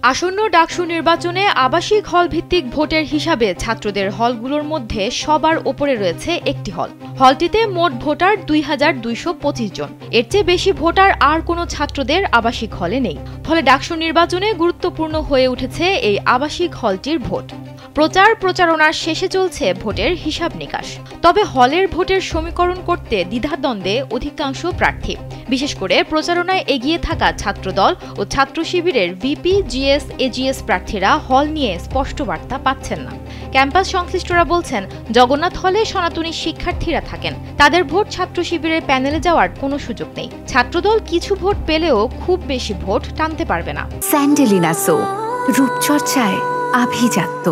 আসন্ন ডাকসু নির্বাচনে আবাসিক হল ভিত্তিক ভোটের হিসাবে ছাত্রদের হলগুলোর মধ্যে সবার ওপরে রয়েছে একটি হল। হলটিতে মোট ভোটার ২,২২৫ জন। এর চেয়ে বেশি ভোটার আর কোনো ছাত্রদের আবাসিক হলে নেই। ফলে ডাকসু নির্বাচনে গুরুত্বপূর্ণ হয়ে উঠেছে এই আবাসিক হলটির ভোট। প্রচারণার শেষে চলছে ভোটের হিসাব নিকাশ। তবে হলের ভোটের সমীকরণ করতে দ্বিধাদ্বন্দ্বে অধিকাংশ প্রার্থী, বিশেষ করে প্রচারণায় এগিয়ে থাকা ছাত্রদল ও ছাত্র শিবিরের ভিপি, জিএস, এজিএস প্রার্থীরা হল নিয়ে স্পষ্ট বার্তা পাচ্ছেন না। ক্যাম্পাস সংশ্লিষ্টরা বলছেন, জগন্নাথ হলে সনাতনী শিক্ষার্থীরা থাকেন, তাদের ভোট ছাত্র শিবিরের প্যানেলে যাওয়ার কোনো সুযোগ নেই। ছাত্রদল কিছু ভোট পেলেও খুব বেশি ভোট টানতে পারবে না। স্যান্ডেলিনা সো, রূপচর্চায় আভিজাত্য।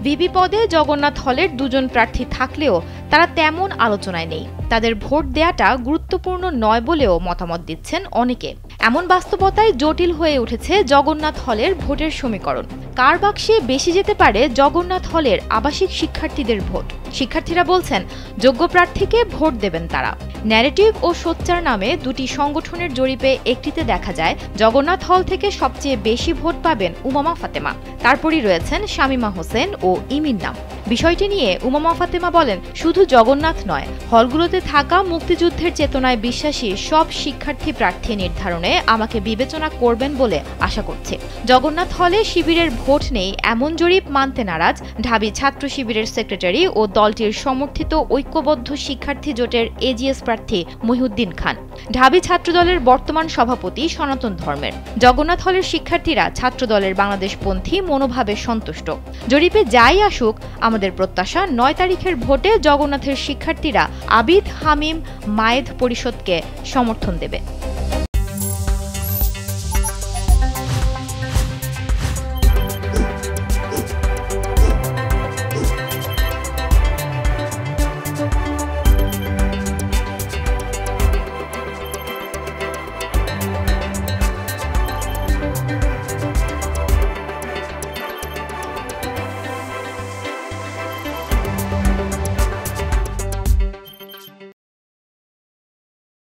ভিপি পদে জগন্নাথ হলের 2 জন প্রার্থী থাকলেও তারা তেমন আলোচনায় নেই। তাদের ভোট দেয়াটা গুরুত্বপূর্ণ নয় বলেও মতামত দিচ্ছেন অনেকে। এমন বাস্তবতায় জটিল হয়ে উঠেছে জগন্নাথ হলের ভোটের সমীকরণ। কার বাক্সে বেশি যেতে পারে জগন্নাথ হলের আবাসিক শিক্ষার্থীদের ভোট? শিক্ষার্থীরা বলছেন, যোগ্য প্রার্থীকে ভোট দেবেন তারা। ন্যারেটিভ ও সোচ্চার নামে দুটি সংগঠনের জরিপে একটিতে দেখা যায়, জগন্নাথ হল থেকে সবচেয়ে বেশি ভোট পাবেন উমামা ফাতেমা, তারপরই রয়েছেন শামীমা হোসেন ও ইমির নাম। বিষয়টি নিয়ে উমামা ফাতেমা বলেন, শুধু জগন্নাথ নয়, হলগুলোতে থাকা মুক্তিযুদ্ধের চেতনায় বিশ্বাসী সব শিক্ষার্থী প্রার্থী নির্ধারণে আমাকে বিবেচনা করবেন বলে আশা করছে। জগন্নাথ হলে শিবিরের ভোট নেই এমন জরিপ মানতে নারাজ ঢাবি ছাত্র শিবিরের সেক্রেটারি ও দলটির সমর্থিত ঐক্যবদ্ধ শিক্ষার্থী জোটের এজিএস প্রার্থী মহিউদ্দিন খান। ঢাবি ছাত্রদলের বর্তমান সভাপতি সনাতন ধর্মের। জগন্নাথ হলের শিক্ষার্থীরা ছাত্রদলের বাংলাদেশপন্থী মনোভাবে সন্তুষ্ট। জরিপে যাই আসুক, আমাদের প্রত্যাশা 9 তারিখের ভোটে জগন্নাথের শিক্ষার্থীরা আবিদ, হামিম, মায়েদ পরিষদকে সমর্থন দেবে।